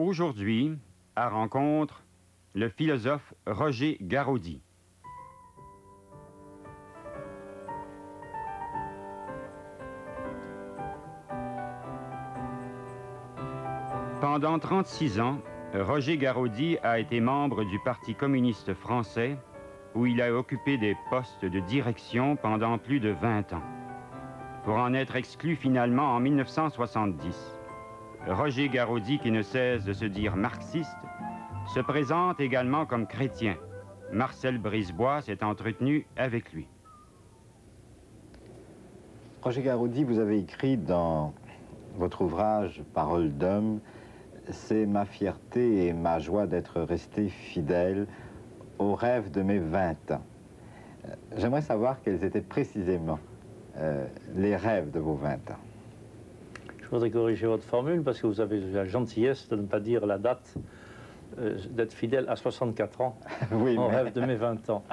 Aujourd'hui, à rencontre, le philosophe Roger Garaudy. Pendant 36 ans, Roger Garaudy a été membre du Parti communiste français, où il a occupé des postes de direction pendant plus de 20 ans, pour en être exclu finalement en 1970. Roger Garaudy, qui ne cesse de se dire marxiste, se présente également comme chrétien. Marcel Brisebois s'est entretenu avec lui. Roger Garaudy, vous avez écrit dans votre ouvrage « Paroles d'homme », c'est ma fierté et ma joie d'être resté fidèle aux rêves de mes 20 ans. J'aimerais savoir quels étaient précisément les rêves de vos 20 ans. Je voudrais corriger votre formule parce que vous avez la gentillesse de ne pas dire la date, d'être fidèle à 64 ans, oui, au rêve de mes 20 ans.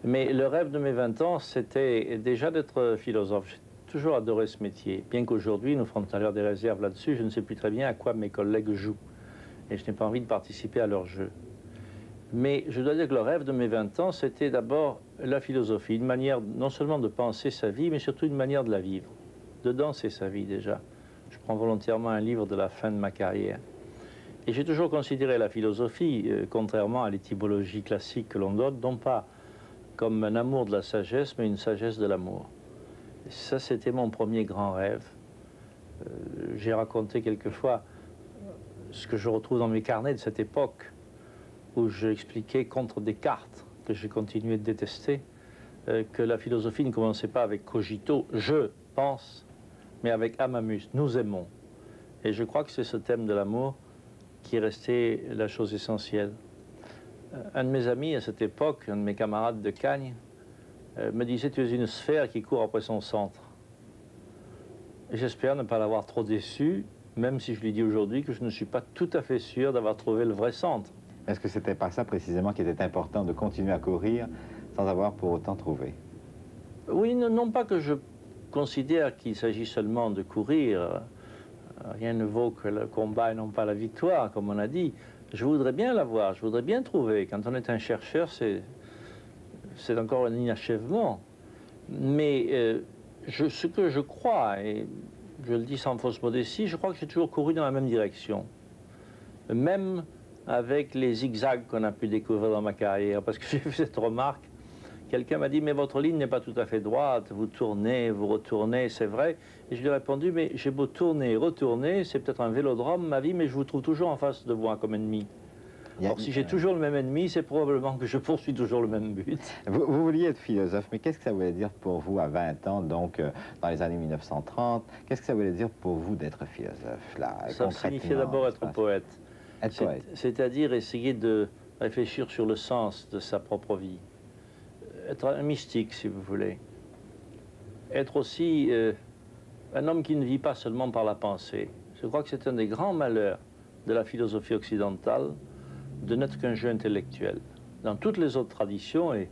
Mais le rêve de mes 20 ans, c'était déjà d'être philosophe. J'ai toujours adoré ce métier, bien qu'aujourd'hui, nous ferons tout à l'heure des réserves là-dessus, je ne sais plus très bien à quoi mes collègues jouent. Et je n'ai pas envie de participer à leur jeu. Mais je dois dire que le rêve de mes 20 ans, c'était d'abord la philosophie, une manière non seulement de penser sa vie, mais surtout une manière de la vivre, de danser sa vie déjà. Je prends volontairement un livre de la fin de ma carrière. Et j'ai toujours considéré la philosophie, contrairement à l'étymologie classique que l'on donne, non pas comme un amour de la sagesse, mais une sagesse de l'amour. Ça, c'était mon premier grand rêve. J'ai raconté quelquefois ce que je retrouve dans mes carnets de cette époque, où j'expliquais contre Descartes, que j'ai continué de détester, que la philosophie ne commençait pas avec cogito, je pense, mais avec amamus, nous aimons. Et je crois que c'est ce thème de l'amour qui est resté la chose essentielle. Un de mes amis à cette époque, un de mes camarades de Cagnes, me disait « Tu es une sphère qui court après son centre ». J'espère ne pas l'avoir trop déçu, même si je lui dis aujourd'hui que je ne suis pas tout à fait sûr d'avoir trouvé le vrai centre. Est-ce que c'était pas ça précisément qui était important, de continuer à courir sans avoir pour autant trouvé? Oui, non pas que je considère qu'il s'agit seulement de courir. Rien ne vaut que le combat et non pas la victoire, comme on a dit. Je voudrais bien l'avoir, je voudrais bien trouver. Quand on est un chercheur, c'est encore un inachèvement. Mais ce que je crois, et je le dis sans fausse modestie, je crois que j'ai toujours couru dans la même direction. Même avec les zigzags qu'on a pu découvrir dans ma carrière, parce que j'ai fait cette remarque. Quelqu'un m'a dit, mais votre ligne n'est pas tout à fait droite, vous tournez, vous retournez, c'est vrai. Et je lui ai répondu, mais j'ai beau tourner et retourner, c'est peut-être un vélodrome, ma vie, mais je vous trouve toujours en face de moi comme ennemi. Alors si j'ai toujours le même ennemi, c'est probablement que je poursuis toujours le même but. Vous vouliez être philosophe, mais qu'est-ce que ça voulait dire pour vous à 20 ans, donc dans les années 1930? Qu'est-ce que ça voulait dire pour vous d'être philosophe, là, ça signifiait d'abord être poète. C'est-à-dire essayer de réfléchir sur le sens de sa propre vie. Être un mystique, si vous voulez. Être aussi un homme qui ne vit pas seulement par la pensée. Je crois que c'est un des grands malheurs de la philosophie occidentale de n'être qu'un jeu intellectuel. Dans toutes les autres traditions, et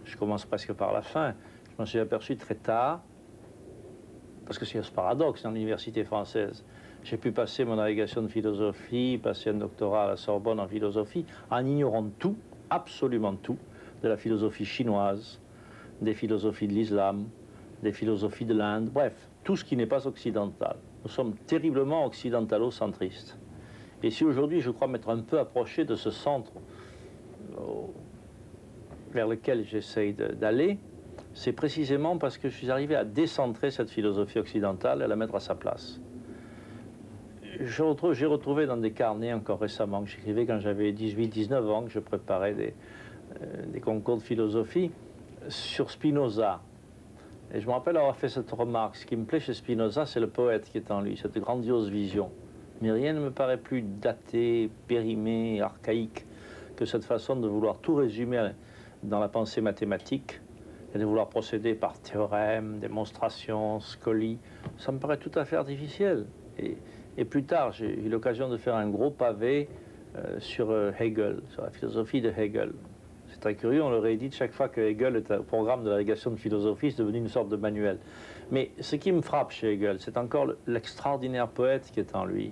je commence presque par la fin, je m'en suis aperçu très tard, parce que c'est ce paradoxe dans l'université française. J'ai pu passer mon agrégation de philosophie, passer un doctorat à la Sorbonne en philosophie, en ignorant tout, absolument tout, de la philosophie chinoise, des philosophies de l'islam, des philosophies de l'Inde, bref, tout ce qui n'est pas occidental. Nous sommes terriblement occidentalo-centristes. Et si aujourd'hui je crois m'être un peu approché de ce centre vers lequel j'essaye d'aller, c'est précisément parce que je suis arrivé à décentrer cette philosophie occidentale et à la mettre à sa place. J'ai retrouvé dans des carnets encore récemment que j'écrivais quand j'avais 18-19 ans, que je préparais des concours de philosophie sur Spinoza. Et je me rappelle avoir fait cette remarque. Ce qui me plaît chez Spinoza, c'est le poète qui est en lui, cette grandiose vision. Mais rien ne me paraît plus daté, périmé, archaïque que cette façon de vouloir tout résumer dans la pensée mathématique et de vouloir procéder par théorème, démonstration, scolie. Ça me paraît tout à fait artificiel. Et plus tard, j'ai eu l'occasion de faire un gros pavé sur Hegel, sur la philosophie de Hegel. C'est très curieux, on le réédite chaque fois que Hegel est au programme de l'agrégation de philosophie, c'est devenu une sorte de manuel. Mais ce qui me frappe chez Hegel, c'est encore l'extraordinaire poète qui est en lui.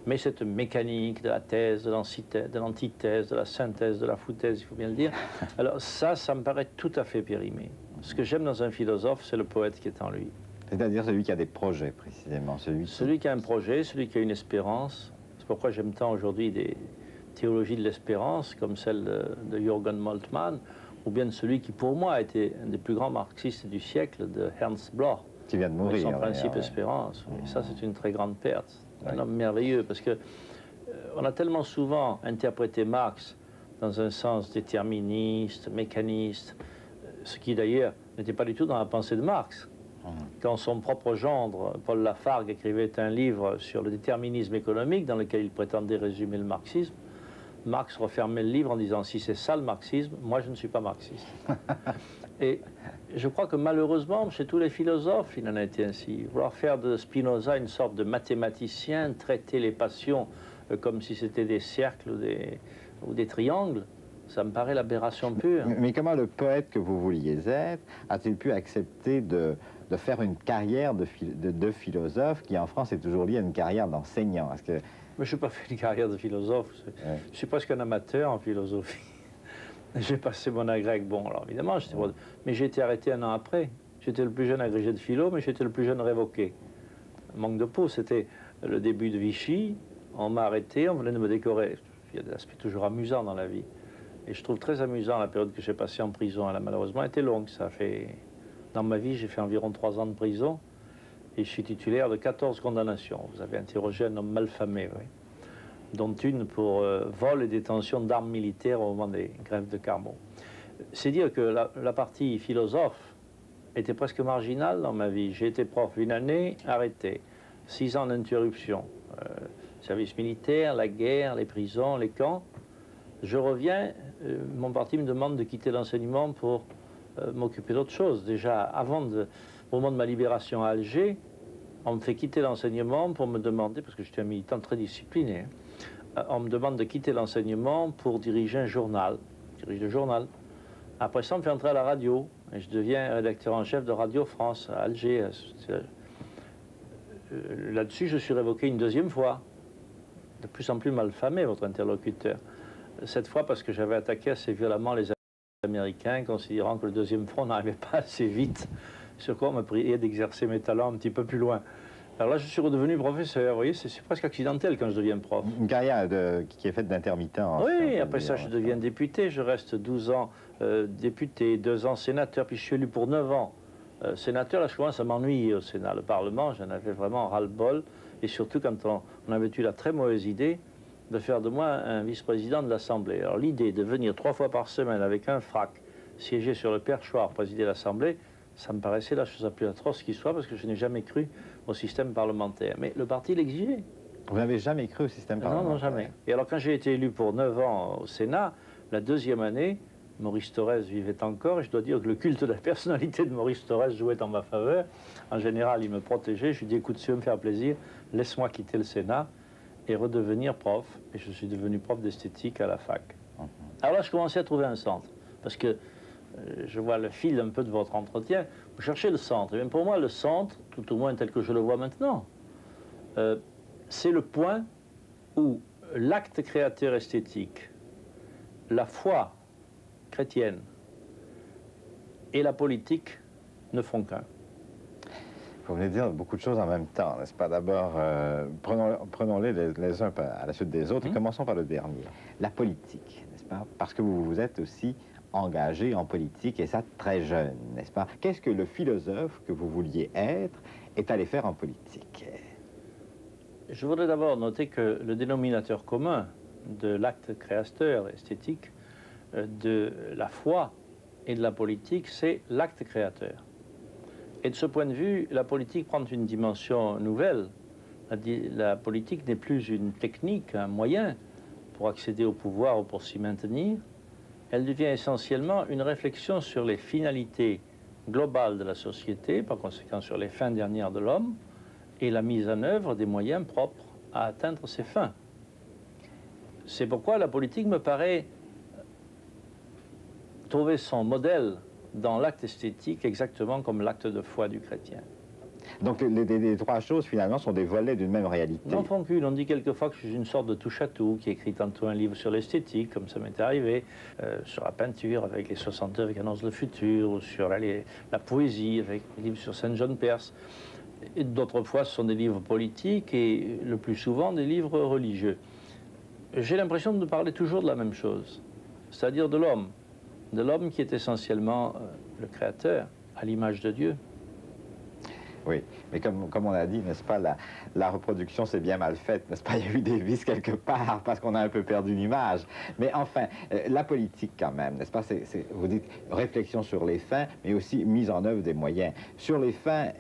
Mais cette mécanique de la thèse, de l'antithèse, de la synthèse, de la foutaise, il faut bien le dire, alors ça me paraît tout à fait périmé. Ce que j'aime dans un philosophe, c'est le poète qui est en lui. C'est-à-dire celui qui a des projets, précisément. Celui qui a un projet, celui qui a une espérance. C'est pourquoi j'aime tant aujourd'hui des théologies de l'espérance, comme celle de Jürgen Moltmann, ou bien de celui qui, pour moi, a été un des plus grands marxistes du siècle, de Ernst Bloch. Qui vient de mourir. Son principe espérance. Et ça, c'est une très grande perte. Un homme merveilleux, parce que on a tellement souvent interprété Marx dans un sens déterministe, mécaniste, ce qui d'ailleurs n'était pas du tout dans la pensée de Marx. Quand son propre gendre, Paul Lafargue, écrivait un livre sur le déterminisme économique dans lequel il prétendait résumer le marxisme, Marx refermait le livre en disant « si c'est ça le marxisme, moi je ne suis pas marxiste ». Et je crois que malheureusement, chez tous les philosophes, il en a été ainsi. Vouloir faire de Spinoza une sorte de mathématicien, traiter les passions comme si c'était des cercles ou des triangles, ça me paraît l'aberration pure. Mais comment le poète que vous vouliez être a-t-il pu accepter de faire une carrière de philosophe qui, en France, est toujours liée à une carrière d'enseignant? Mais je n'ai pas fait une carrière de philosophe. Je suis presque un amateur en philosophie. J'ai passé mon agrég. Bon, alors évidemment, mais j'ai été arrêté un an après. J'étais le plus jeune agrégé de philo, mais j'étais le plus jeune révoqué. Manque de peau, c'était le début de Vichy. On m'a arrêté, on venait de me décorer. Il y a des aspects toujours amusants dans la vie. Et je trouve très amusant la période que j'ai passée en prison. Elle a malheureusement été longue. Dans ma vie, j'ai fait environ 3 ans de prison. Et je suis titulaire de 14 condamnations. Vous avez interrogé un homme malfamé, oui, dont une pour vol et détention d'armes militaires au moment des grèves de Carmont. C'est dire que la partie philosophe était presque marginale dans ma vie. J'ai été prof 1 année, arrêté. 6 ans d'interruption. Service militaire, la guerre, les prisons, les camps. Je reviens, mon parti me demande de quitter l'enseignement pour m'occuper d'autre chose. Déjà, au moment de ma libération à Alger, on me fait quitter l'enseignement pour me demander, parce que j'étais un militant très discipliné, on me demande de quitter l'enseignement pour diriger un journal. Je dirige le journal. Après ça, on me fait entrer à la radio. Et je deviens rédacteur en chef de Radio France à Alger. Là-dessus, je suis révoqué une 2e fois. De plus en plus malfamé, votre interlocuteur. Cette fois parce que j'avais attaqué assez violemment les Américains, considérant que le 2e front n'arrivait pas assez vite, sur quoi on m'a prié d'exercer mes talents un petit peu plus loin. Alors là, je suis redevenu professeur, vous voyez, c'est presque accidentel quand je deviens prof. Une carrière qui est faite d'intermittent. Oui, après ça, je deviens député, je reste 12 ans député, 2 ans sénateur, puis je suis élu pour 9 ans. Sénateur, là, je commence à m'ennuyer au Sénat. Le Parlement, j'en avais vraiment ras-le-bol, et surtout quand on avait eu la très mauvaise idée de faire de moi un vice-président de l'Assemblée. Alors l'idée de venir 3 fois par semaine avec un frac, siéger sur le perchoir, présider l'Assemblée, ça me paraissait la chose la plus atroce qui soit, parce que je n'ai jamais cru au système parlementaire. Mais le parti l'exigeait. Vous n'avez jamais cru au système parlementaire? Non, jamais. Et alors quand j'ai été élu pour 9 ans au Sénat, la 2e année, Maurice Thorez vivait encore, et je dois dire que le culte de la personnalité de Maurice Thorez jouait en ma faveur. En général, il me protégeait. Je lui dis, écoute, si tu veux me faire plaisir, laisse-moi quitter le Sénat et redevenir prof. Et je suis devenu prof d'esthétique à la fac. Alors là, je commençais à trouver un centre, parce que je vois le fil un peu de votre entretien, vous cherchez le centre. Et bien pour moi, le centre, tout au moins tel que je le vois maintenant, c'est le point où l'acte créateur esthétique, la foi chrétienne et la politique ne font qu'un. Vous venez de dire beaucoup de choses en même temps, n'est-ce pas? D'abord, prenons-les les uns à la suite des autres, et commençons par le dernier. La politique, n'est-ce pas? Parce que vous vous êtes aussi engagé en politique, et ça très jeune, n'est-ce pas? Qu'est-ce que le philosophe que vous vouliez être est allé faire en politique? Je voudrais d'abord noter que le dénominateur commun de l'acte créateur esthétique, de la foi et de la politique, c'est l'acte créateur. Et de ce point de vue, la politique prend une dimension nouvelle. La politique n'est plus une technique, un moyen pour accéder au pouvoir ou pour s'y maintenir. Elle devient essentiellement une réflexion sur les finalités globales de la société, par conséquent sur les fins dernières de l'homme, et la mise en œuvre des moyens propres à atteindre ces fins. C'est pourquoi la politique me paraît trouver son modèle dans l'acte esthétique exactement comme l'acte de foi du chrétien. Donc les trois choses, finalement, sont des volets d'une même réalité. N'en font qu'une. On dit quelquefois que je suis une sorte de touche-à-tout, qui écrit tantôt un livre sur l'esthétique, comme ça m'est arrivé, sur la peinture, avec les 60 œuvres qui annoncent le futur, ou sur la poésie, avec les livres sur Saint John Perse. D'autres fois, ce sont des livres politiques, et le plus souvent, des livres religieux. J'ai l'impression de parler toujours de la même chose, c'est-à-dire de l'homme qui est essentiellement le créateur, à l'image de Dieu. Oui, mais comme on a dit, n'est-ce pas, la reproduction c'est bien mal faite, n'est-ce pas, il y a eu des vices quelque part, parce qu'on a un peu perdu l'image. Mais enfin, la politique quand même, n'est-ce pas, vous dites réflexion sur les fins, mais aussi mise en œuvre des moyens. Sur les fins,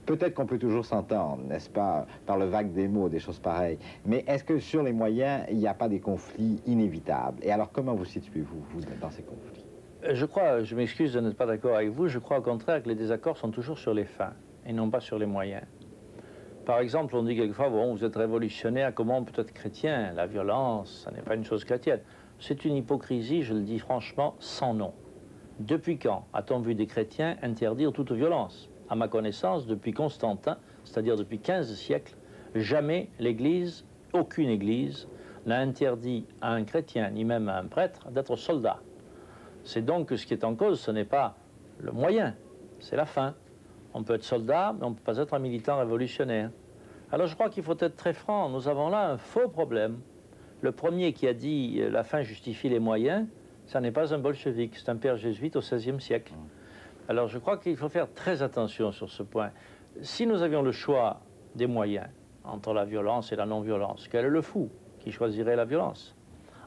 peut-être qu'on peut toujours s'entendre, n'est-ce pas, par le vague des mots, des choses pareilles. Mais est-ce que sur les moyens, il n'y a pas des conflits inévitables? Et alors, comment vous situez-vous, vous, dans ces conflits? Je m'excuse de n'être pas d'accord avec vous, je crois au contraire que les désaccords sont toujours sur les fins, et non pas sur les moyens. Par exemple, on dit quelquefois, bon, vous êtes révolutionnaire, comment on peut être chrétien? La violence, ça n'est pas une chose chrétienne. C'est une hypocrisie, je le dis franchement, sans nom. Depuis quand a-t-on vu des chrétiens interdire toute violence? À ma connaissance, depuis Constantin, c'est-à-dire depuis 15 siècles, jamais l'Église, aucune Église, n'a interdit à un chrétien, ni même à un prêtre, d'être soldat. C'est donc que ce qui est en cause, ce n'est pas le moyen, c'est la fin. On peut être soldat, mais on ne peut pas être un militant révolutionnaire. Alors je crois qu'il faut être très franc, nous avons là un faux problème. Le premier qui a dit « la fin justifie les moyens », ça n'est pas un bolchevique, c'est un père jésuite au XVIe siècle. Alors je crois qu'il faut faire très attention sur ce point. Si nous avions le choix des moyens entre la violence et la non-violence, quel est le fou qui choisirait la violence?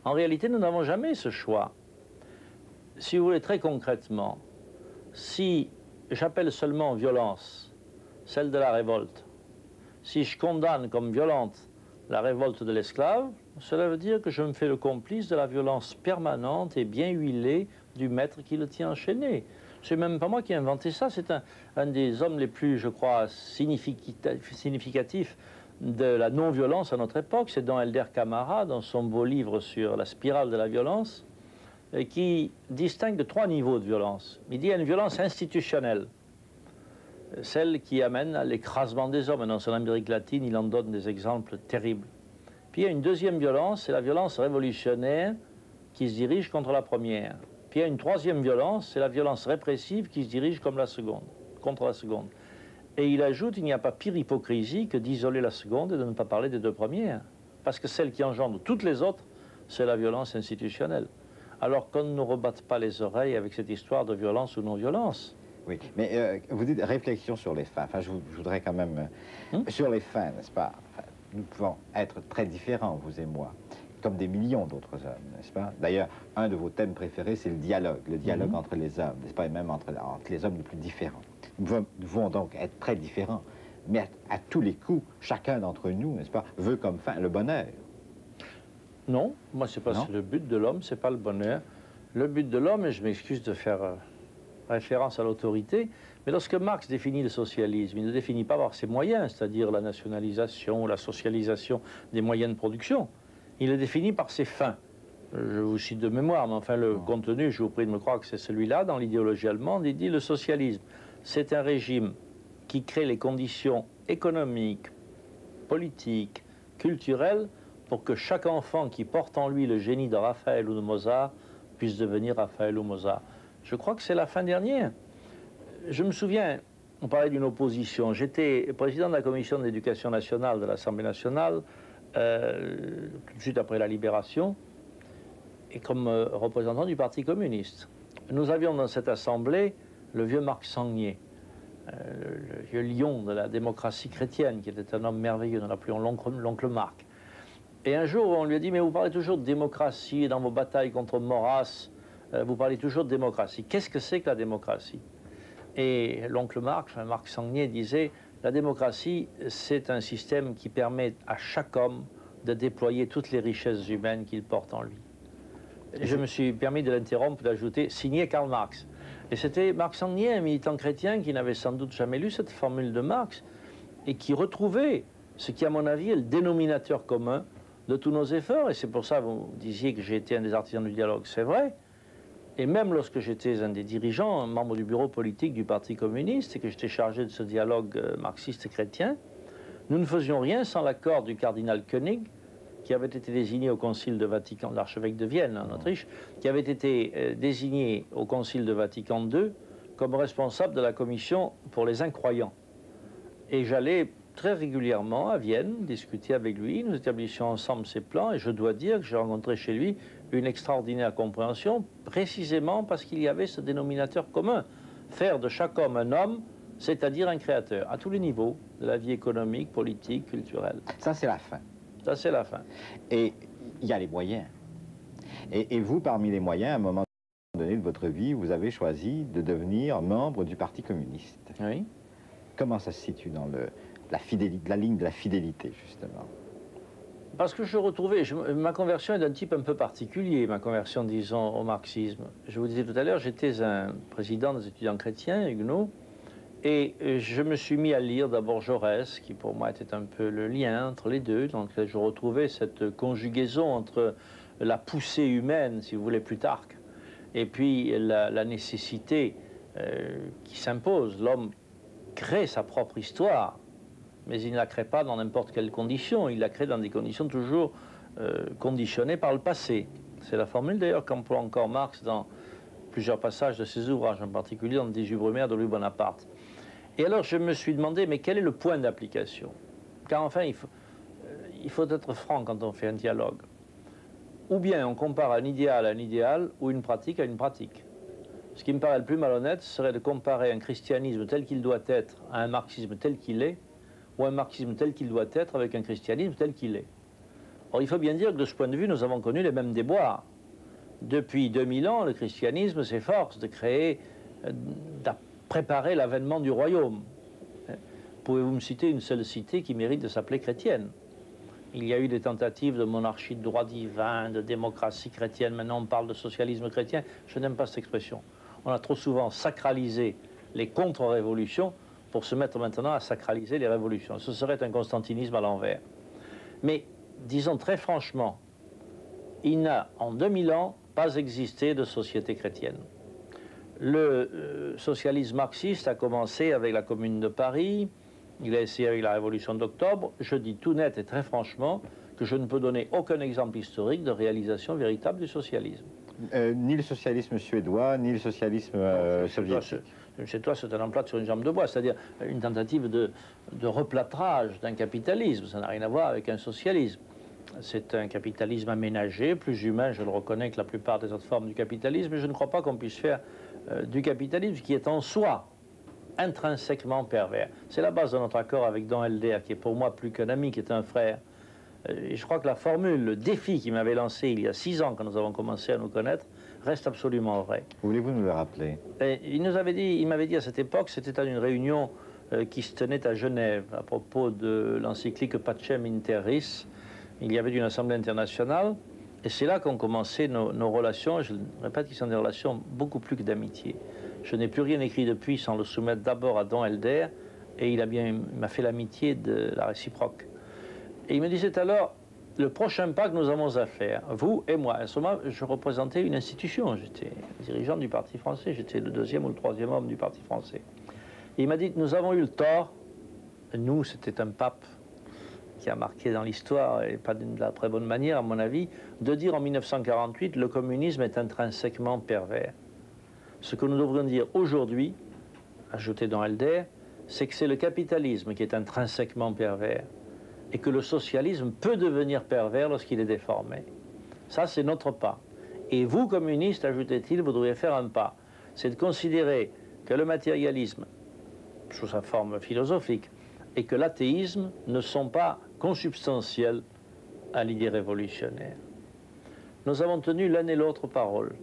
En réalité, nous n'avons jamais ce choix. Si vous voulez, très concrètement, si j'appelle seulement violence celle de la révolte, si je condamne comme violente la révolte de l'esclave, cela veut dire que je me fais le complice de la violence permanente et bien huilée du maître qui le tient enchaîné. C'est même pas moi qui ai inventé ça, c'est un des hommes les plus, je crois, significatifs de la non-violence à notre époque. C'est dans Elder Camara, dans son beau livre sur la spirale de la violence, qui distingue de trois niveaux de violence. Il dit qu'il y a une violence institutionnelle, celle qui amène à l'écrasement des hommes. Dans son Amérique latine, il en donne des exemples terribles. Puis il y a une deuxième violence, c'est la violence révolutionnaire qui se dirige contre la première. Puis il y a une troisième violence, c'est la violence répressive qui se dirige comme la seconde, contre la seconde. Et il ajoute, il n'y a pas pire hypocrisie que d'isoler la seconde et de ne pas parler des deux premières. Parce que celle qui engendre toutes les autres, c'est la violence institutionnelle. Alors qu'on ne nous rebatte pas les oreilles avec cette histoire de violence ou non-violence. Oui, mais vous dites réflexion sur les fins. Enfin, je voudrais quand même... Sur les fins, n'est-ce pas? Enfin, nous pouvons être très différents, vous et moi, comme des millions d'autres hommes, n'est-ce pas? D'ailleurs, un de vos thèmes préférés, c'est le dialogue entre les hommes, n'est-ce pas? Et même entre les hommes les plus différents. Nous pouvons donc être très différents, mais à tous les coups, chacun d'entre nous, n'est-ce pas, veut comme fin le bonheur. Non, moi, c'est pas le but de l'homme, c'est pas le bonheur. Le but de l'homme, et je m'excuse de faire référence à l'autorité, mais lorsque Marx définit le socialisme, il ne définit pas par ses moyens, c'est-à-dire la nationalisation, la socialisation des moyens de production. Il le définit par ses fins. Je vous cite de mémoire, mais enfin le contenu, je vous prie de me croire que c'est celui-là, dans l'idéologie allemande, il dit le socialisme, c'est un régime qui crée les conditions économiques, politiques, culturelles, pour que chaque enfant qui porte en lui le génie de Raphaël ou de Mozart puisse devenir Raphaël ou Mozart. Je crois que c'est la fin dernière. Je me souviens, on parlait d'une opposition. J'étais président de la commission d'éducation nationale de l'Assemblée nationale, tout de suite après la Libération, et comme représentant du Parti communiste. Nous avions dans cette assemblée le vieux Marc Sangnier, le vieux lion de la démocratie chrétienne, qui était un homme merveilleux, nous l'appelions l'oncle Marc. Et un jour, on lui a dit, mais vous parlez toujours de démocratie, et dans vos batailles contre Maurras, vous parlez toujours de démocratie. Qu'est-ce que c'est que la démocratie? Et l'oncle Marc, enfin Marc Sangnier, disait, la démocratie, c'est un système qui permet à chaque homme de déployer toutes les richesses humaines qu'il porte en lui. Et je me suis permis de l'interrompre, d'ajouter, signé Karl Marx. Et c'était Marc Sangnier, un militant chrétien, qui n'avait sans doute jamais lu cette formule de Marx, et qui retrouvait ce qui, à mon avis, est le dénominateur commun de tous nos efforts. Et c'est pour ça que vous disiez que j'ai été un des artisans du dialogue. C'est vrai. Et même lorsque j'étais un des dirigeants, un membre du bureau politique du Parti communiste, et que j'étais chargé de ce dialogue marxiste et chrétien, nous ne faisions rien sans l'accord du cardinal Koenig, qui avait été désigné au Concile de Vatican, l'archevêque de Vienne en Autriche, qui avait été désigné au Concile de Vatican II comme responsable de la commission pour les incroyants. Et j'allais très régulièrement à Vienne discuter avec lui, nous établissions ensemble ses plans, et je dois dire que j'ai rencontré chez lui une extraordinaire compréhension, précisément parce qu'il y avait ce dénominateur commun, faire de chaque homme un homme, c'est-à-dire un créateur, à tous les niveaux de la vie économique, politique, culturelle. Ça, c'est la fin. Ça, c'est la fin. Et il y a les moyens. Et vous, parmi les moyens, à un moment donné de votre vie, vous avez choisi de devenir membre du Parti communiste. Oui. Comment ça se situe dans la ligne de la fidélité, justement? Parce que je retrouvais, ma conversion est d'un type un peu particulier, ma conversion, disons, au marxisme. Je vous disais tout à l'heure, j'étais un président des étudiants chrétiens, Huguenot, et je me suis mis à lire d'abord Jaurès, qui pour moi était un peu le lien entre les deux. Donc je retrouvais cette conjugaison entre la poussée humaine, si vous voulez, Plutarque, et puis la nécessité qui s'impose. L'homme crée sa propre histoire, mais il ne la crée pas dans n'importe quelles conditions. Il la crée dans des conditions toujours conditionnées par le passé. C'est la formule d'ailleurs qu'emploie encore Marx dans plusieurs passages de ses ouvrages, en particulier dans le 18 Brumaire de Louis Bonaparte. Et alors je me suis demandé, mais quel est le point d'application? Car enfin, il faut être franc quand on fait un dialogue. Ou bien on compare un idéal à un idéal, ou une pratique à une pratique. Ce qui me paraît le plus malhonnête serait de comparer un christianisme tel qu'il doit être à un marxisme tel qu'il est, ou un marxisme tel qu'il doit être avec un christianisme tel qu'il est. Or, il faut bien dire que de ce point de vue, nous avons connu les mêmes déboires. Depuis 2000 ans, le christianisme s'efforce de créer, de préparer l'avènement du royaume. Pouvez-vous me citer une seule cité qui mérite de s'appeler chrétienne? Il y a eu des tentatives de monarchie de droit divin, de démocratie chrétienne. Maintenant, on parle de socialisme chrétien. Je n'aime pas cette expression. On a trop souvent sacralisé les contre-révolutions pour se mettre maintenant à sacraliser les révolutions. Ce serait un constantinisme à l'envers. Mais, disons très franchement, il n'a, en 2000 ans, pas existé de société chrétienne. Le socialisme marxiste a commencé avec la Commune de Paris, il a essayé avec la Révolution d'octobre. Je dis tout net et très franchement que je ne peux donner aucun exemple historique de réalisation véritable du socialisme. Ni le socialisme suédois, ni le socialisme soviétique. Chez toi, c'est un emplâtre sur une jambe de bois, c'est-à-dire une tentative de replâtrage d'un capitalisme. Ça n'a rien à voir avec un socialisme. C'est un capitalisme aménagé, plus humain, je le reconnais, que la plupart des autres formes du capitalisme, mais je ne crois pas qu'on puisse faire du capitalisme qui est en soi intrinsèquement pervers. C'est la base de notre accord avec Don Helder, qui est pour moi plus qu'un ami, qui est un frère. Et je crois que la formule, le défi qu'il m'avait lancé il y a 6 ans, quand nous avons commencé à nous connaître, reste absolument vrai. Voulez-vous nous le rappeler? Il m'avait dit à cette époque, c'était à une réunion qui se tenait à Genève, à propos de l'encyclique Pacem in Terris. Il y avait une assemblée internationale, et c'est là qu'ont commencé nos relations. Je répète qu'ils sont des relations beaucoup plus que d'amitié. Je n'ai plus rien écrit depuis sans le soumettre d'abord à Don Helder, et il m'a fait l'amitié de la réciproque. Et il me disait alors, le prochain pas que nous avons à faire, vous et moi, à ce moment, je représentais une institution, j'étais dirigeant du Parti français, j'étais le 2e ou le 3e homme du Parti français. Et il m'a dit que nous avons eu le tort, nous, c'était un pape qui a marqué dans l'histoire, et pas d'une très bonne manière à mon avis, de dire en 1948, le communisme est intrinsèquement pervers. Ce que nous devrions dire aujourd'hui, ajouté Don Helder, c'est que c'est le capitalisme qui est intrinsèquement pervers, et que le socialisme peut devenir pervers lorsqu'il est déformé. Ça, c'est notre pas. Et vous, communistes, ajoutait-il, vous devriez faire un pas. C'est de considérer que le matérialisme, sous sa forme philosophique, et que l'athéisme ne sont pas consubstantiels à l'idée révolutionnaire. Nous avons tenu l'un et l'autre parole.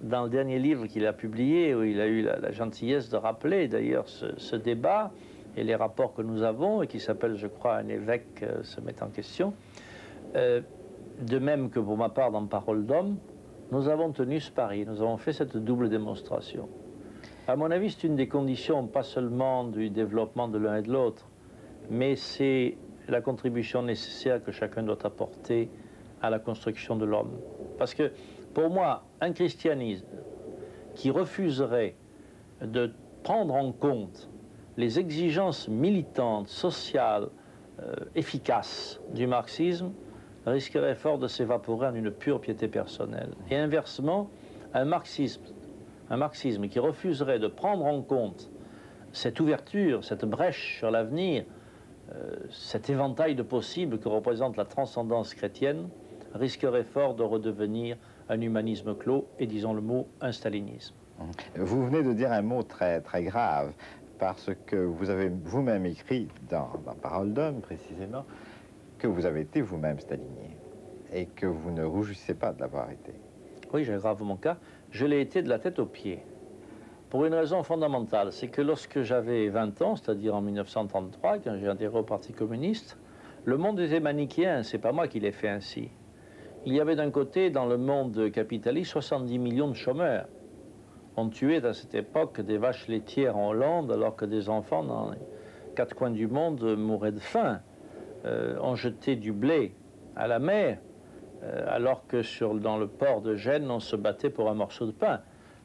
Dans le dernier livre qu'il a publié, où il a eu la gentillesse de rappeler d'ailleurs ce débat, et les rapports que nous avons, et qui s'appelle, je crois, un évêque se met en question. De même que pour ma part, dans Parole d'homme, nous avons tenu ce pari, nous avons fait cette double démonstration. À mon avis, c'est une des conditions, pas seulement du développement de l'un et de l'autre, mais c'est la contribution nécessaire que chacun doit apporter à la construction de l'homme. Parce que, pour moi, un christianisme qui refuserait de prendre en compte les exigences militantes, sociales, efficaces du marxisme, risquerait fort de s'évaporer en une pure piété personnelle. Et inversement, un marxisme qui refuserait de prendre en compte cette ouverture, cette brèche sur l'avenir, cet éventail de possibles que représente la transcendance chrétienne, risquerait fort de redevenir un humanisme clos et, disons le mot, un stalinisme. Vous venez de dire un mot très, très grave, parce que vous avez vous-même écrit dans Parole d'homme, précisément, que vous avez été vous-même stalinien et que vous ne rougissez pas de l'avoir été. Oui, j'aggrave mon cas. Je l'ai été de la tête aux pieds. Pour une raison fondamentale, c'est que lorsque j'avais 20 ans, c'est-à-dire en 1933, quand j'ai adhéré au Parti communiste, le monde était manichéen, c'est pas moi qui l'ai fait ainsi. Il y avait d'un côté, dans le monde capitaliste, 70 millions de chômeurs. On tuait à cette époque des vaches laitières en Hollande, alors que des enfants dans les quatre coins du monde mouraient de faim. On jetait du blé à la mer, alors que dans le port de Gênes, on se battait pour un morceau de pain.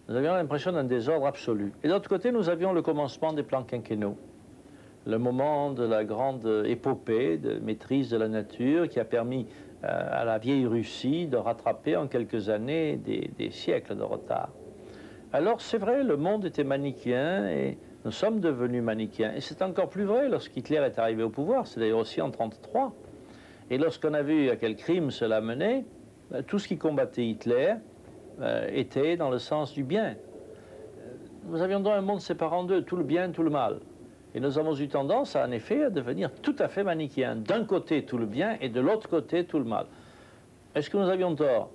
Nous avions l'impression d'un désordre absolu. Et d'autre côté, nous avions le commencement des plans quinquennaux. Le moment de la grande épopée de maîtrise de la nature qui a permis à la vieille Russie de rattraper en quelques années des siècles de retard. Alors c'est vrai, le monde était manichéen et nous sommes devenus manichéens. Et c'est encore plus vrai lorsqu'Hitler est arrivé au pouvoir, c'est d'ailleurs aussi en 1933. Et lorsqu'on a vu à quel crime cela menait, tout ce qui combattait Hitler était dans le sens du bien. Nous avions donc un monde séparé en deux, tout le bien, tout le mal. Et nous avons eu tendance, en effet, à devenir tout à fait manichéens. D'un côté, tout le bien, et de l'autre côté, tout le mal. Est-ce que nous avions tort?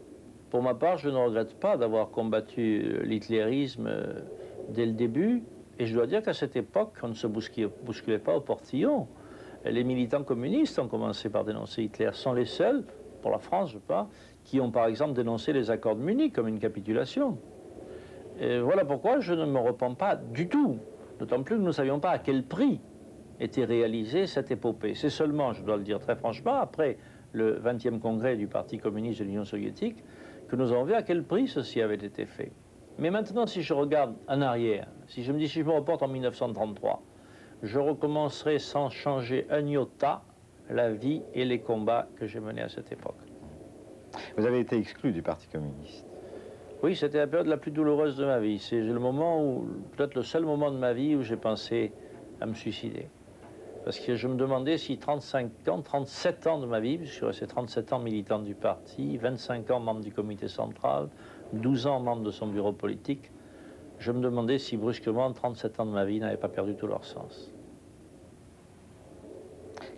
Pour ma part, je ne regrette pas d'avoir combattu l'hitlérisme dès le début. Et je dois dire qu'à cette époque, on ne se bousculait pas au portillon. Les militants communistes ont commencé par dénoncer Hitler. Sont les seuls, pour la France, je pense, qui ont par exemple dénoncé les accords de Munich comme une capitulation. Et voilà pourquoi je ne me repens pas du tout. D'autant plus que nous ne savions pas à quel prix était réalisée cette épopée. C'est seulement, je dois le dire très franchement, après le 20e congrès du Parti communiste de l'Union soviétique, que nous avons vu à quel prix ceci avait été fait. Mais maintenant, si je regarde en arrière, si je me reporte en 1933, je recommencerai sans changer un iota la vie et les combats que j'ai menés à cette époque. Vous avez été exclu du Parti communiste. Oui, c'était la période la plus douloureuse de ma vie. C'est le moment où, peut-être le seul moment de ma vie où j'ai pensé à me suicider. Parce que je me demandais si 37 ans de ma vie, puisque je suis resté 37 ans militant du parti, 25 ans membre du comité central, 12 ans membre de son bureau politique, je me demandais si brusquement 37 ans de ma vie n'avaient pas perdu tout leur sens.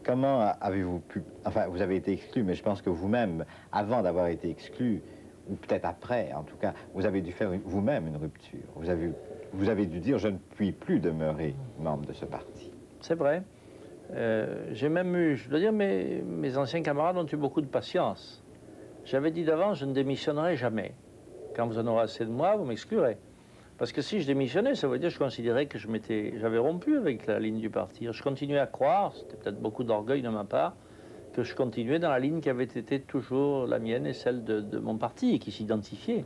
Comment avez-vous pu... Enfin, vous avez été exclu, mais je pense que vous-même, avant d'avoir été exclu, ou peut-être après, en tout cas, vous avez dû faire vous-même une rupture. Vous avez dû dire, je ne puis plus demeurer membre de ce parti. C'est vrai. J'ai même eu, je dois dire, mes anciens camarades ont eu beaucoup de patience. J'avais dit d'avant, je ne démissionnerai jamais. Quand vous en aurez assez de moi, vous m'exclurez. Parce que si je démissionnais, ça veut dire que je considérais que j'avais rompu avec la ligne du parti. Je continuais à croire, c'était peut-être beaucoup d'orgueil de ma part, que je continuais dans la ligne qui avait été toujours la mienne et celle de mon parti et qui s'identifiait.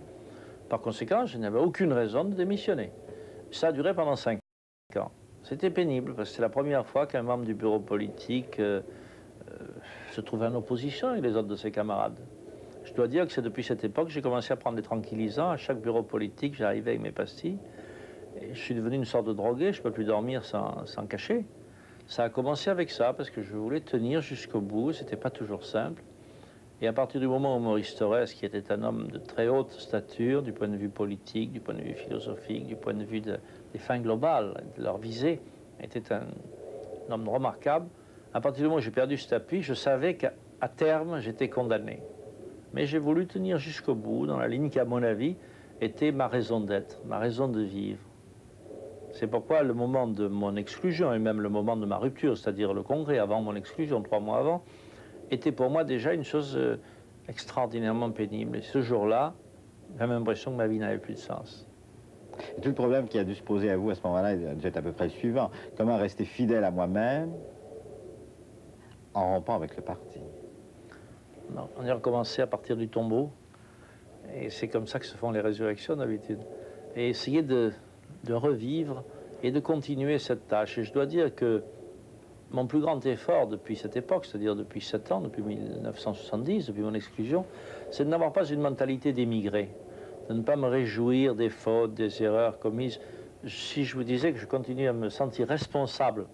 Par conséquent, je n'avais aucune raison de démissionner. Ça a duré pendant 5 ans. C'était pénible parce que c'est la première fois qu'un membre du bureau politique se trouvait en opposition avec les autres de ses camarades. Je dois dire que c'est depuis cette époque que j'ai commencé à prendre des tranquillisants. À chaque bureau politique, j'arrivais avec mes pastilles. Et je suis devenu une sorte de drogué, je ne peux plus dormir sans cacher. Ça a commencé avec ça, parce que je voulais tenir jusqu'au bout, c'était pas toujours simple. Et à partir du moment où Maurice Thorez, qui était un homme de très haute stature, du point de vue politique, du point de vue philosophique, du point de vue des fins globales, de leur visée, était un homme remarquable, à partir du moment où j'ai perdu cet appui, je savais qu'à terme, j'étais condamné. Mais j'ai voulu tenir jusqu'au bout, dans la ligne qui, à mon avis, était ma raison d'être, ma raison de vivre. C'est pourquoi le moment de mon exclusion, et même le moment de ma rupture, c'est-à-dire le congrès avant mon exclusion, 3 mois avant, était pour moi déjà une chose extraordinairement pénible. Et ce jour-là, j'ai l'impression que ma vie n'avait plus de sens. Et tout le problème qui a dû se poser à vous à ce moment-là est à peu près le suivant. Comment rester fidèle à moi-même en rompant avec le parti? Non, on est recommencé à partir du tombeau. Et c'est comme ça que se font les résurrections d'habitude. et essayer de revivre et de continuer cette tâche. Et je dois dire que mon plus grand effort depuis cette époque, c'est-à-dire depuis 7 ans, depuis 1970, depuis mon exclusion, c'est de n'avoir pas une mentalité d'émigré, de ne pas me réjouir des fautes, des erreurs commises. Si je vous disais que je continue à me sentir responsable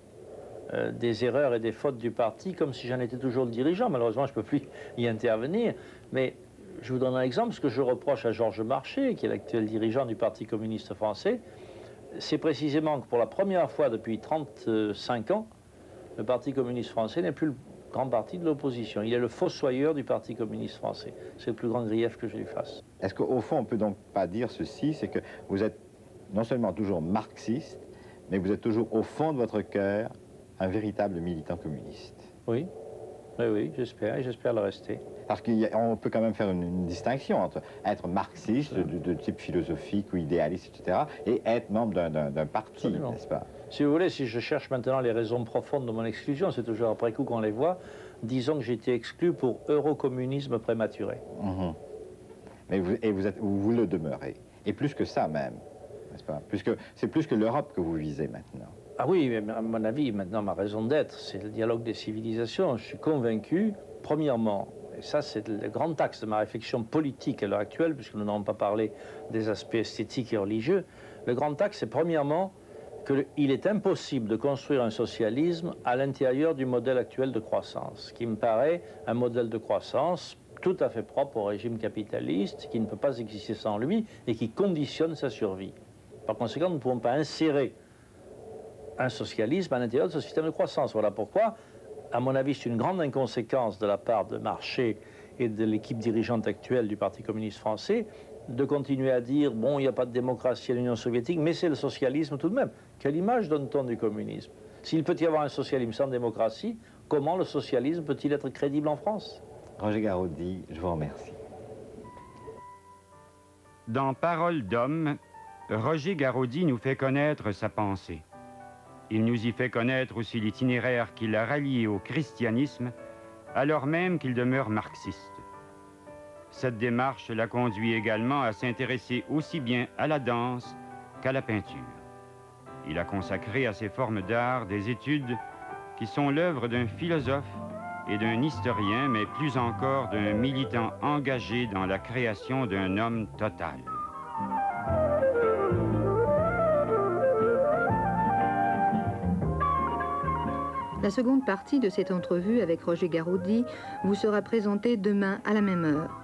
des erreurs et des fautes du parti, comme si j'en étais toujours le dirigeant, malheureusement je ne peux plus y intervenir, mais je vous donne un exemple, ce que je reproche à Georges Marchais, qui est l'actuel dirigeant du Parti communiste français, c'est précisément que pour la première fois depuis 35 ans, le Parti communiste français n'est plus le grand parti de l'opposition. Il est le fossoyeur du Parti communiste français. C'est le plus grand grief que je lui fasse. Est-ce qu'au fond, on ne peut donc pas dire ceci, c'est que vous êtes non seulement toujours marxiste, mais vous êtes toujours au fond de votre cœur un véritable militant communiste? Oui, oui, j'espère, et j'espère le rester. Parce qu'on peut quand même faire une distinction entre être marxiste de type philosophique ou idéaliste, etc., et être membre d'un parti, n'est-ce pas? Si vous voulez, si je cherche maintenant les raisons profondes de mon exclusion, c'est toujours après coup qu'on les voit, disons que j'ai été exclu pour eurocommunisme prématuré. Mmh. Mais vous le demeurez. Et plus que ça même, n'est-ce pas? Puisque c'est plus que l'Europe que vous visez maintenant. Ah oui, mais à mon avis, maintenant, ma raison d'être, c'est le dialogue des civilisations. Je suis convaincu, premièrement, et ça c'est le grand axe de ma réflexion politique à l'heure actuelle, puisque nous n'avons pas parlé des aspects esthétiques et religieux, le grand axe c'est premièrement qu'il est impossible de construire un socialisme à l'intérieur du modèle actuel de croissance, qui me paraît un modèle de croissance tout à fait propre au régime capitaliste, qui ne peut pas exister sans lui et qui conditionne sa survie. Par conséquent, nous ne pouvons pas insérer un socialisme à l'intérieur de ce système de croissance. Voilà pourquoi, à mon avis, c'est une grande inconséquence de la part de Marchais et de l'équipe dirigeante actuelle du Parti communiste français de continuer à dire, bon, il n'y a pas de démocratie à l'Union soviétique, mais c'est le socialisme tout de même. Quelle image donne-t-on du communisme? S'il peut y avoir un socialisme sans démocratie, comment le socialisme peut-il être crédible en France? Roger Garaudy, je vous remercie. Dans Paroles d'homme, Roger Garaudy nous fait connaître sa pensée. Il nous y fait connaître aussi l'itinéraire qui l'a rallié au christianisme, alors même qu'il demeure marxiste. Cette démarche l'a conduit également à s'intéresser aussi bien à la danse qu'à la peinture. Il a consacré à ces formes d'art des études qui sont l'œuvre d'un philosophe et d'un historien, mais plus encore d'un militant engagé dans la création d'un homme total. La seconde partie de cette entrevue avec Roger Garaudy vous sera présentée demain à la même heure.